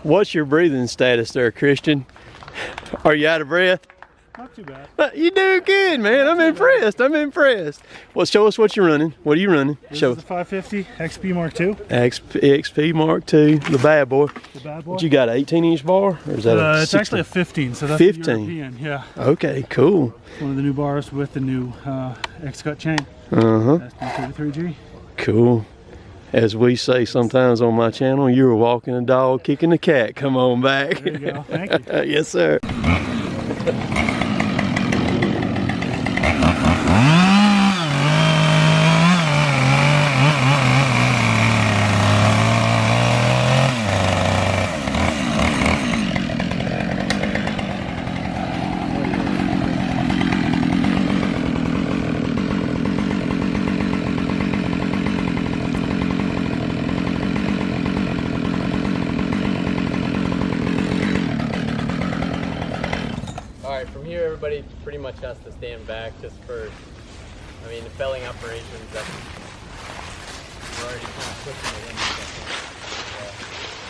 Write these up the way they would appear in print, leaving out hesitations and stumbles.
What's your breathing status there, Christian? Are you out of breath? Not too bad. You do good, man. I'm impressed. I'm impressed. Well, show us what you're running. What are you running? Show us. The 550 XP Mark II. XP Mark II, the bad boy. The bad boy. What you got, 18-inch bar? Or is that a it's 16? actually a 15, so that's 15. European, yeah. Okay, cool. One of the new bars with the new X-cut chain. Uh-huh. That's 33G. Cool. As we say sometimes on my channel, you were walking a dog, kicking a cat. Come on back. There you go. Thank you. Yes, sir. From here, everybody pretty much has to stand back just for, I mean, the felling operations, that's, we're already kind of pushing it in.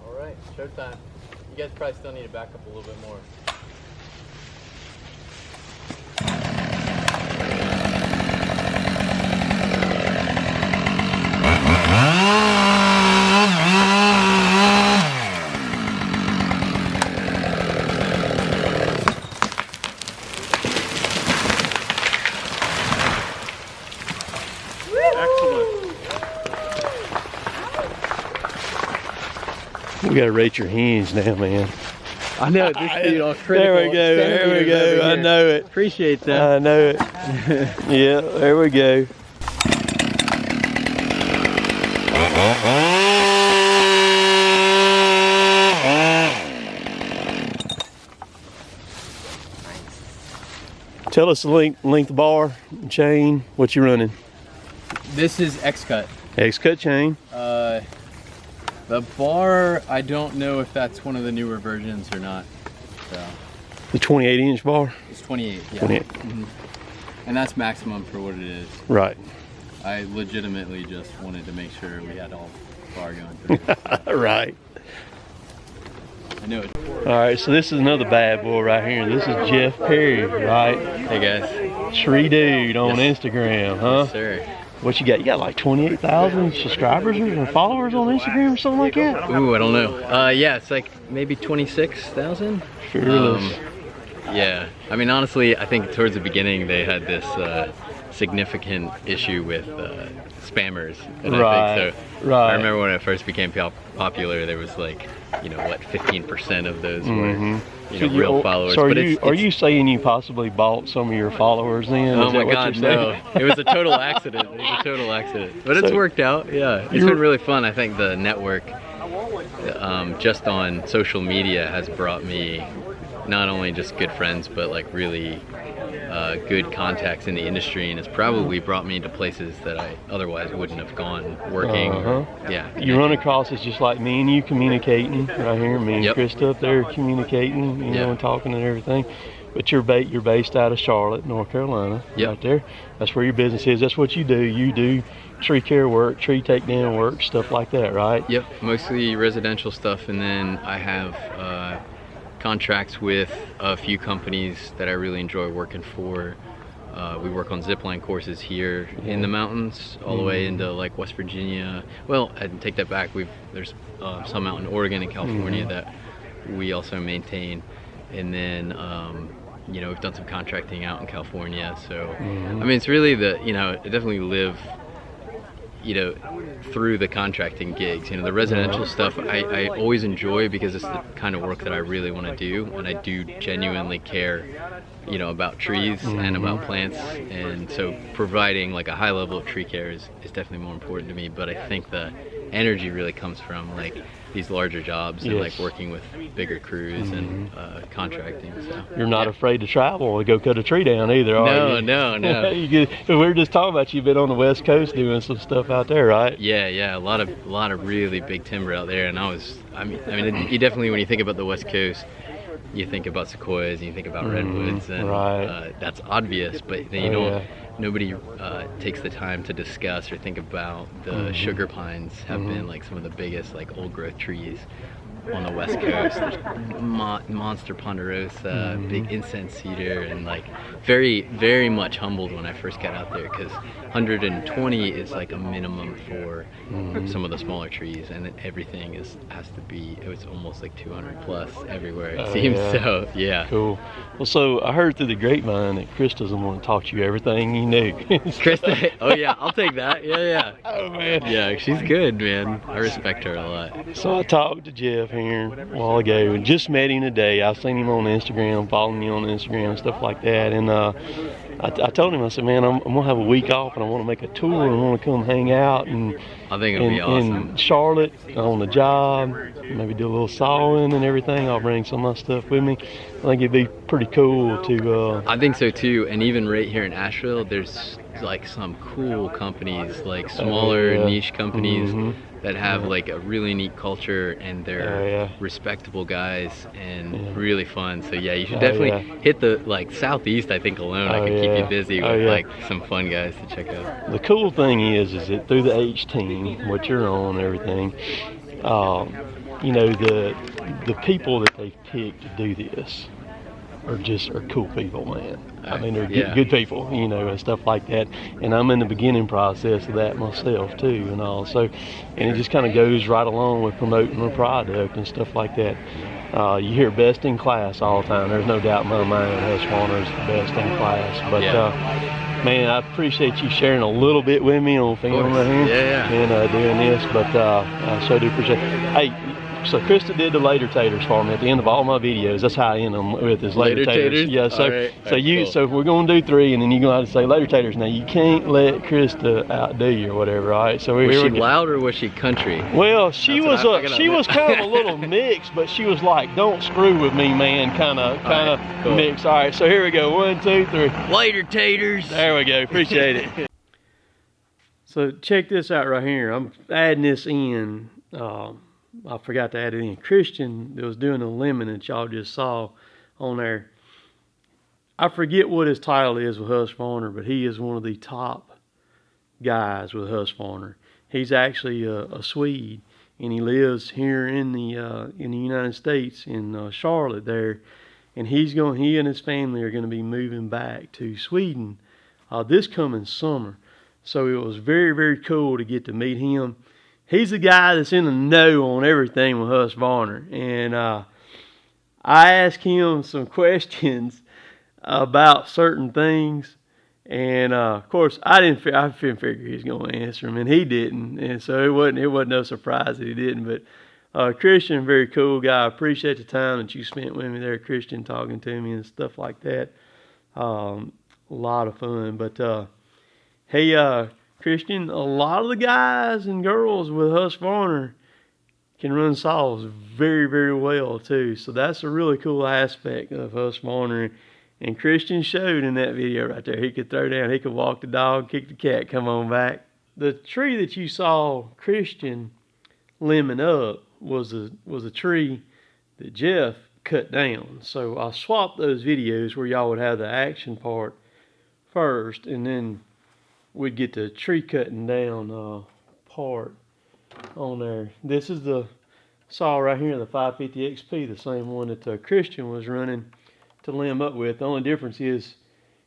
Alright, showtime. You guys probably still need to back up a little bit more. We gotta rate your hinge now, man. I know, this feed all critical. There we go, there we go. I know it. Appreciate that. I know it. Yeah, there we go. Tell us the length of bar, chain, what you running. This is X-Cut. X-Cut chain. The bar, I don't know if that's one of the newer versions or not. So The 28-inch bar? it's 28, yeah. 28. Mhm. And that's maximum for what it is. Right. I legitimately just wanted to make sure we had all bar going through. Right. I know it. All right, so this is another bad boy right here. This is Jeff Perry, right? Hey guys. Treedude on Yes. Instagram, huh? Yes, sir. What you got? You got like 28,000 subscribers or followers on Instagram or something like that? Ooh, I don't know. Yeah, it's like maybe 26,000. Fearless. Yeah, I mean, honestly, I think towards the beginning they had this significant issue with spammers. And I think so. Right. I remember when it first became popular, there was like, you know, what, 15% of those were, you know, real followers. So but are you saying you possibly bought some of your followers then? Oh Is my that what God, you're no. saying? It was a total accident. It was a total accident. But it's So worked out, yeah. It's been really fun. I think the network, just on social media, has brought me not only just good friends, but like really good contacts in the industry, and it's probably brought me to places that I otherwise wouldn't have gone working. Yeah. You run across it's just like me and you communicating right here, me and Yep. Krista up there communicating, you know, and talking and everything. But you're based out of Charlotte, North Carolina, right there. That's where your business is. That's what you do. You do tree care work, tree takedown work, stuff like that, right? Yep, mostly residential stuff, and then I have contracts with a few companies that I really enjoy working for. We work on zipline courses here in the mountains, all the way into like West Virginia. Well, I take that back. There's some out in Oregon and California that we also maintain, and then you know, we've done some contracting out in California. So I mean, it's really I definitely live, you know, through the contracting gigs. You know, the residential stuff I always enjoy because it's the kind of work that I really want to do, and I do genuinely care, you know, about trees and about plants, and so providing like a high level of tree care is definitely more important to me. But I think the energy really comes from like these larger jobs and like working with bigger crews and contracting. So You're not afraid to travel or go cut a tree down either, are you? No. We were just talking about you've been on the West Coast doing some stuff out there, right? Yeah, a lot of really big timber out there, and I mean, you definitely, when you think about the West Coast, you think about sequoias and you think about redwoods, and that's obvious, but then nobody takes the time to discuss or think about the sugar pines have been like some of the biggest like old growth trees on the West Coast. There's monster ponderosa, big incense cedar, and like very, very much humbled when I first got out there, because 120 is like a minimum for some of the smaller trees, and everything has to be, it was almost like 200 plus everywhere it seems. So yeah. Cool. Well, so I heard through the grapevine that Krista's the one that taught you everything you knew. Krista, oh yeah, I'll take that. Yeah. Oh man. Yeah, she's good, man. I respect her a lot. So I talked to Jeff here a while ago and just met him today. I've seen him on Instagram, following you on Instagram and stuff like that. And I told him, I said, man, I'm gonna have a week off and I want to make a tour and I want to come hang out and I think it'll be awesome. in Charlotte on the job, maybe do a little sawing and everything. I'll bring some of my stuff with me. I think it'd be pretty cool to. I think so too, and even right here in Asheville, there's like some cool companies, like smaller niche companies that have like a really neat culture, and they're respectable guys and really fun. So yeah, you should definitely hit the like southeast. I think alone I could keep you busy with like some fun guys to check out. The cool thing is that through the H team, what you're on and everything, you know, the people that they've picked to do this are cool people, man. I mean, they're good people, you know, and stuff like that. And I'm in the beginning process of that myself too, and all. So, and it just kind of goes right along with promoting the product and stuff like that. You hear best in class all the time. There's no doubt in my mind husqvarna is the best in class. But man, I appreciate you sharing a little bit with me on film right here and doing this. But I so do appreciate it. Hey, So Krista did the later taters for me at the end of all my videos. That's how I end them with is later taters. Yeah. So cool. So if we're gonna do 3, and then you're gonna have to say later taters. Now you can't let Krista outdo you or whatever, all right? So was she loud or was she country? Well, she was kind of a little mixed, but she was like, "Don't screw with me, man," kind of cool. Mixed. All right. So here we go. 1, 2, 3. Later taters. There we go. Appreciate it. So check this out right here. I'm adding this in. I forgot to add it in. Christian that was doing the lemon that y'all just saw on there. I forget what his title is with Husqvarna, but he is one of the top guys with Husqvarna. He's actually a Swede, and he lives here in the United States in Charlotte there. And he and his family are going to be moving back to Sweden this coming summer. So it was very, very cool to get to meet him. He's the guy that's in the know on everything with Husqvarna. And I asked him some questions about certain things. And of course, I didn't figure he was going to answer them, and he didn't. And so it wasn't no surprise that he didn't. But Christian, very cool guy. I appreciate the time that you spent with me there, Christian, talking to me and stuff like that. A lot of fun. But hey, Christian, a lot of the guys and girls with Husqvarna can run saws very, very well too. So that's a really cool aspect of Husqvarna. And Christian showed in that video right there. He could throw down, he could walk the dog, kick the cat, come on back. The tree that you saw Christian limbing up was a tree that Jeff cut down. So I swapped those videos where y'all would have the action part first, and then we'd get the tree cutting down part on there. This is the saw right here, the 550 XP, the same one that Christian was running to limb up with. The only difference is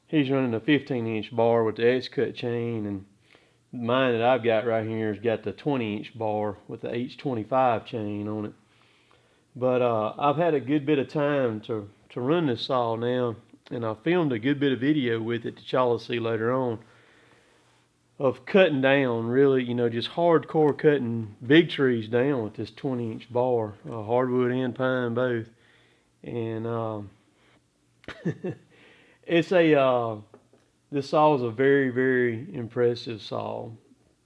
he's running a 15-inch bar with the X-cut chain, and mine that I've got right here has got the 20-inch bar with the H25 chain on it. But I've had a good bit of time to run this saw now, and I filmed a good bit of video with it that y'all will see later on, of cutting down, really, just hardcore cutting big trees down with this 20-inch bar, hardwood and pine both. And this saw is a very, very impressive saw.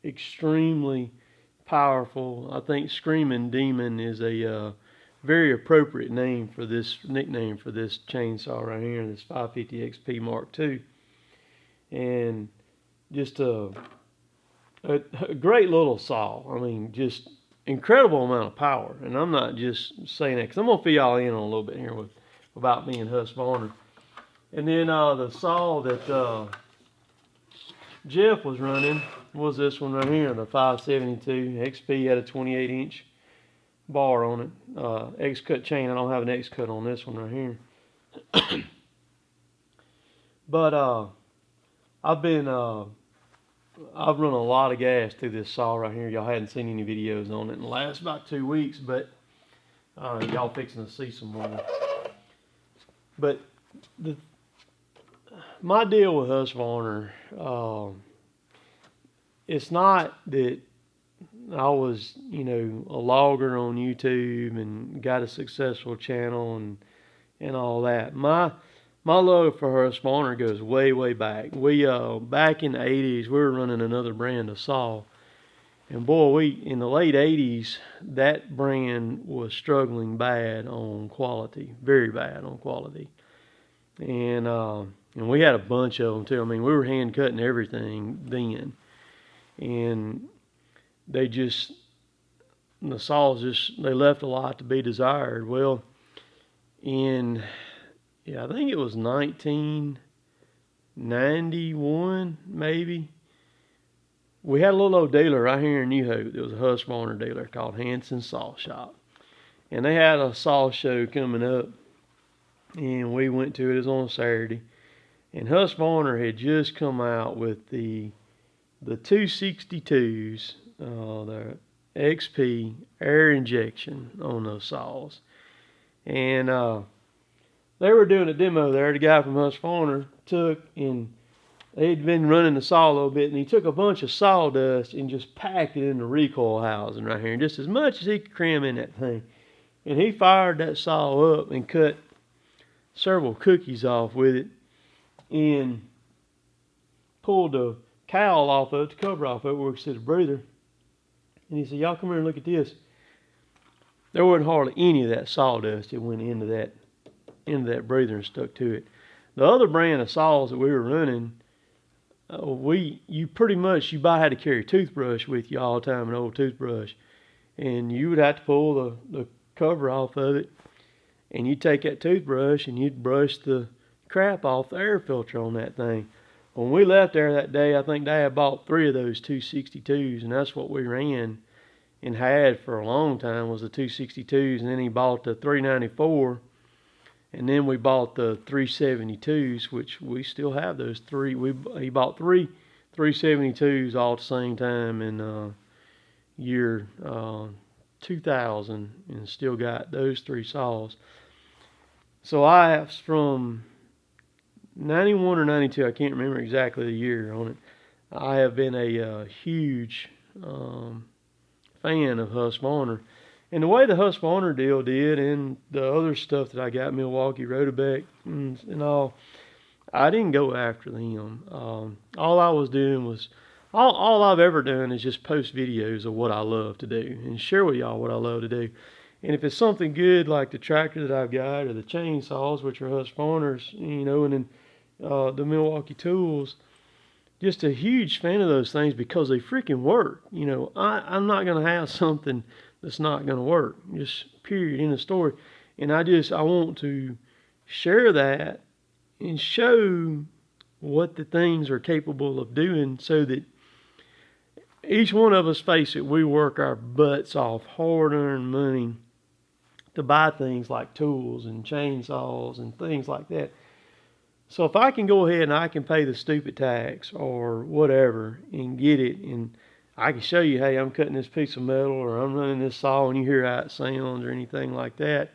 Extremely powerful. I think Screaming Demon is a very appropriate nickname for this chainsaw right here, this 550 XP Mark II. And just a great little saw. I mean, just incredible amount of power. And I'm not just saying that, because I'm going to fill y'all in on a little bit here about me and Husqvarna. And then the saw that Jeff was running was this one right here, the 572 XP. Had a 28-inch bar on it. X-cut chain. I don't have an X-cut on this one right here. But I've run a lot of gas through this saw right here. Y'all hadn't seen any videos on it in the last about 2 weeks, but y'all fixing to see some more. But my deal with Husqvarna, it's not that I was, a logger on YouTube and got a successful channel and all that. My love for Husqvarna goes way, way back. We back in the 80s, we were running another brand of saw. And boy, in the late 80s, that brand was struggling bad on quality, very bad on quality. And we had a bunch of them too. I mean, we were hand cutting everything then. And the saws they left a lot to be desired. Well, I think it was 1991, maybe. We had a little old dealer right here in New Hope. There was a Husqvarna dealer called Hanson Saw Shop. And they had a saw show coming up. And we went to it. It was on Saturday. And Husqvarna had just come out with the 262s, the XP air injection on those saws. And they were doing a demo there. The guy from Husqvarna they'd been running the saw a little bit, and he took a bunch of sawdust and just packed it in the recoil housing right here, and just as much as he could cram in that thing. And he fired that saw up and cut several cookies off with it and pulled the cowl off of it, the cover off of it where we said the breather. And he said, y'all come here and look at this. There wasn't hardly any of that sawdust that went into that breather and stuck to it. The other brand of saws that we were running, you about had to carry a toothbrush with you all the time, an old toothbrush. And you would have to pull the cover off of it, and you'd take that toothbrush and you'd brush the crap off the air filter on that thing. When we left there that day, I think Dad bought 3 of those 262s, and that's what we ran and had for a long time was the 262s, and then he bought the 394, and then we bought the 372s, which we still have those 3. He bought 3 372s all at the same time in year 2000, and still got those 3 saws. So I have from 91 or 92, I can't remember exactly the year on it. I have been a huge fan of Husqvarna. And the way the Husqvarna deal did, and the other stuff that I got, Milwaukee, Rotobeck, and all, I didn't go after them. All I was doing was, all I've ever done is just post videos of what I love to do and share with y'all what I love to do. And if it's something good like the tractor that I've got or the chainsaws, which are Husqvarnas, and then the Milwaukee tools, just a huge fan of those things because they freaking work. I'm not going to have something that's not going to work, just period, in the story. And I want to share that and show what the things are capable of doing so that each one of us, face it, we work our butts off, hard-earned money to buy things like tools and chainsaws and things like that. So if I can go ahead and I can pay the stupid tax or whatever and get it, and I can show you, hey, I'm cutting this piece of metal or I'm running this saw and you hear how it sounds or anything like that,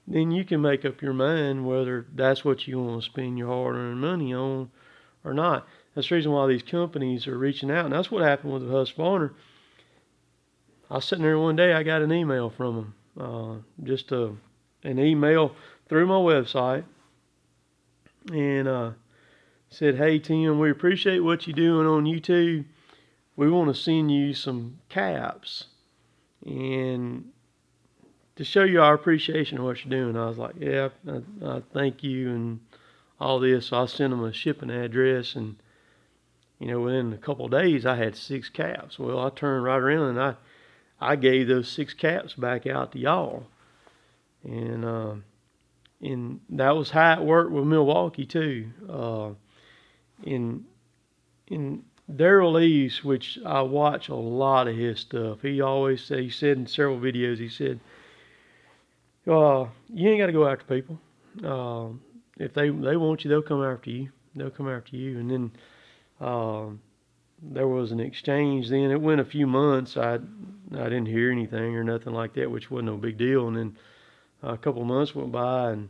then you can make up your mind whether that's what you want to spend your hard-earned money on or not. That's the reason why these companies are reaching out, and that's what happened with the Husqvarna. I was sitting there one day, I got an email from them, just an email through my website, and said, hey Tim, we appreciate what you're doing on YouTube. We want to send you some caps and to show you our appreciation of what you're doing. I was like, yeah, I thank you and all this. So I sent them a shipping address, and within a couple of days I had 6 caps. Well, I turned right around and I gave those 6 caps back out to y'all, and that was how it worked with Milwaukee too. In Daryl East, which I watch a lot of his stuff, he said in several videos, he said, you ain't got to go after people. If they want you, they'll come after you. And then there was an exchange then. It went a few months. I didn't hear anything or nothing like that, which wasn't no big deal. And then a couple of months went by, and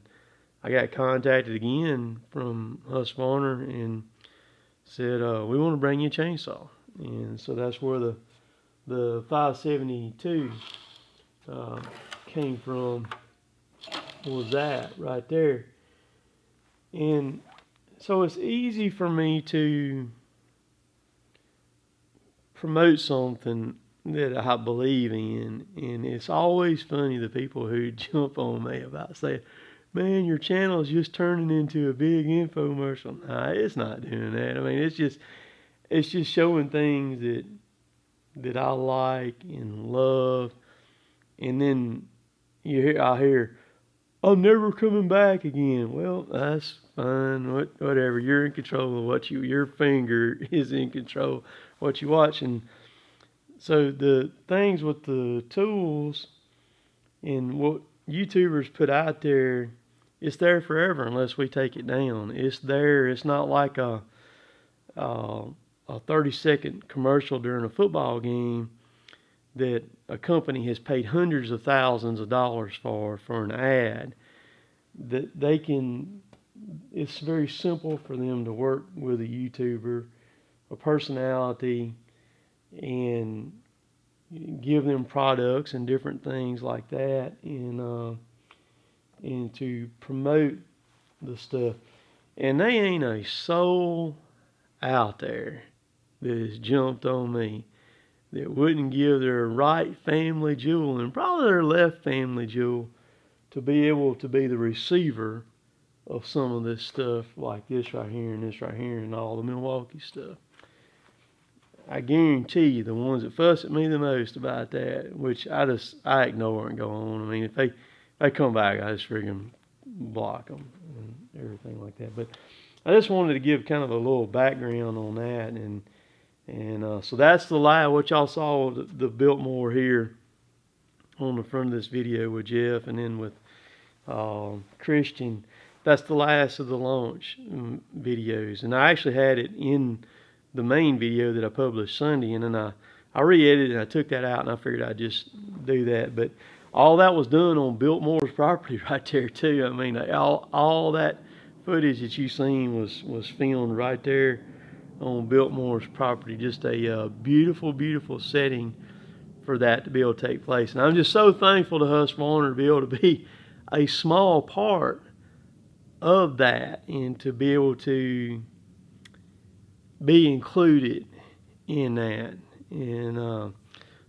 I got contacted again from Husqvarna and said, we want to bring you a chainsaw. And so that's where the 572 came from, was that right there. And so it's easy for me to promote something that I believe in, and it's always funny the people who jump on me about saying, man, your channel is just turning into a big infomercial. Nah, it's not doing that. I mean, it's just showing things that I like and love, and then I hear, I'm never coming back again. Well, that's fine. Whatever. You're in control of what your finger is in control of what you watch. And so the things with the tools and what YouTubers put out there, it's there forever unless we take it down. It's there. It's not like a 30-second commercial during a football game that a company has paid hundreds of thousands of dollars for an ad. That it's very simple for them to work with a YouTuber, a personality, and give them products and different things like that, and to promote the stuff. And they ain't a soul out there that has jumped on me that wouldn't give their right family jewel and probably their left family jewel to be able to be the receiver of some of this stuff like this right here and this right here and all the Milwaukee stuff. I guarantee you the ones that fuss at me the most about that, which I ignore and go on. I mean, if they come back, I just freaking block them and everything like that. But I just wanted to give kind of a little background on that, and so that's the last. What y'all saw the Biltmore here on the front of this video with Jeff, and then with Christian. That's the last of the launch videos, and I actually had it in the main video that I published Sunday, and then I re-edited and I took that out, and I figured I'd just do that. But all that was done on Biltmore's property right there too. I mean, all that footage that you seen was filmed right there on Biltmore's property. Just a beautiful, beautiful setting for that to be able to take place. And I'm just so thankful to Husqvarna to be able to be a small part of that and to be able to be included in that. And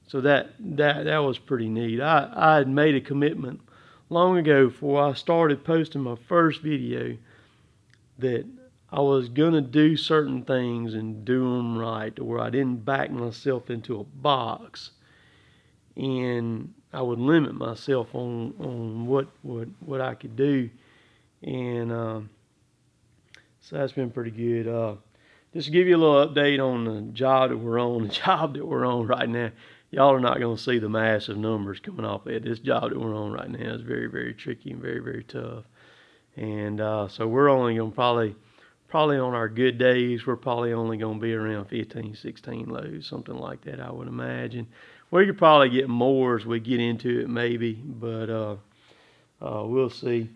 so that was pretty neat. I had made a commitment long ago before I started posting my first video that I was gonna do certain things and do them right, to where I didn't back myself into a box, and I would limit myself on what I could do. And so that's been pretty good. Just to give you a little update on the job that we're on. The job that we're on right now, y'all are not going to see the massive numbers coming off it. This job that we're on right now is very, very tricky and very, very tough. And so we're only going to probably on our good days, we're probably only going to be around 15, 16 loads, something like that, I would imagine. We could probably get more as we get into it, maybe, but we'll see.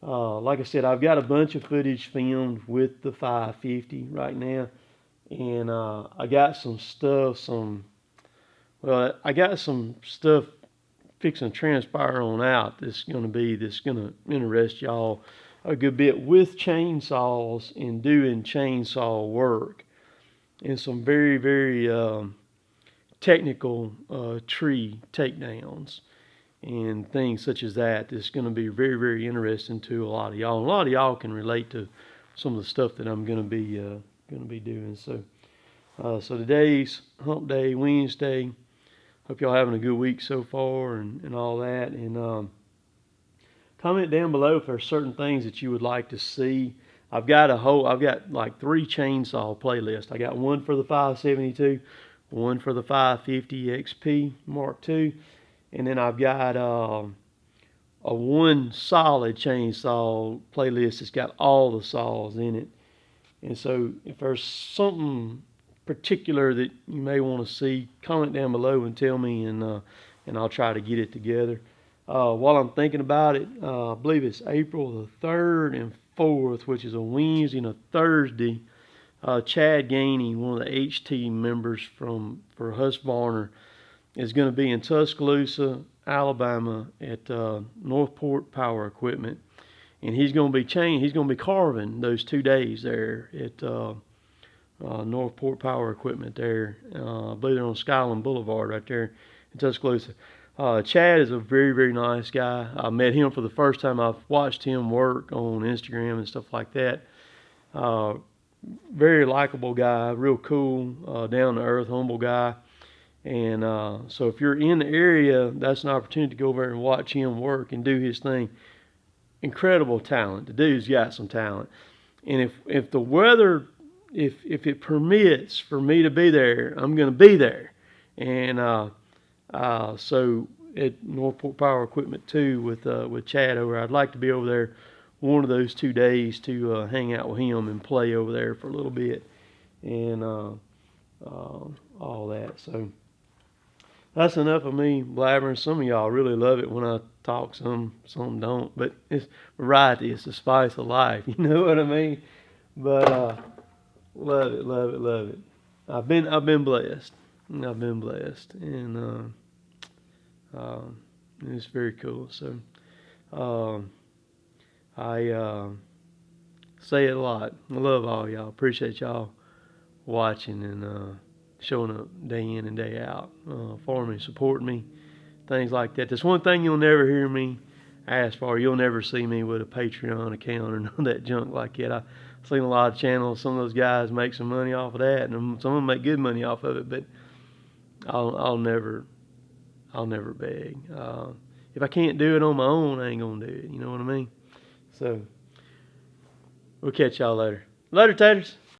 Like I said, I've got a bunch of footage filmed with the 550 right now, and I got some stuff, I got some stuff fixing to transpire on out that's going to interest y'all a good bit with chainsaws and doing chainsaw work and some very, very technical tree takedowns and things such as that. That's going to be very, very interesting to a lot of y'all. And a lot of y'all can relate to some of the stuff that I'm going to be doing. So, so today's Hump Day, Wednesday. Hope y'all having a good week so far and all that. And comment down below if there's certain things that you would like to see. I've got like 3 chainsaw playlists. I got one for the 572, one for the 550 XP Mark II. And then I've got a one solid chainsaw playlist that's got all the saws in it. And so if there's something particular that you may want to see, comment down below and tell me, and I'll try to get it together. While I'm thinking about it, I believe it's April the 3rd and 4th, which is a Wednesday and a Thursday. Chad Gainey, one of the HT members for Husqvarna, is going to be in Tuscaloosa, Alabama at Northport Power Equipment, and he's going to be carving those 2 days there at Northport Power Equipment there. I believe they're on Skyland Boulevard right there in Tuscaloosa. Chad is a very, very nice guy. I met him for the first time. I've watched him work on Instagram and stuff like that. Very likable guy, real cool, down to earth, humble guy. And so if you're in the area, that's an opportunity to go over and watch him work and do his thing. Incredible talent. The dude's got some talent. And if the weather, if it permits for me to be there, I'm going to be there. And so at Northport Power Equipment too with Chad over, I'd like to be over there one of those 2 days to hang out with him and play over there for a little bit and all that. So that's enough of me blabbering. Some of y'all really love it when I talk, some don't. But it's variety. It's the spice of life. You know what I mean? But love it, love it, love it. I've been blessed. I've been blessed, and it's very cool. So I say it a lot. I love all y'all. Appreciate y'all watching and showing up day in and day out for me, supporting me, things like that. That's one thing you'll never hear me ask for. You'll never see me with a Patreon account or none of that junk like that. I've seen a lot of channels. Some of those guys make some money off of that, and some of them make good money off of it. But I'll never beg. If I can't do it on my own, I ain't gonna do it. You know what I mean? So we'll catch y'all later. Later, taters.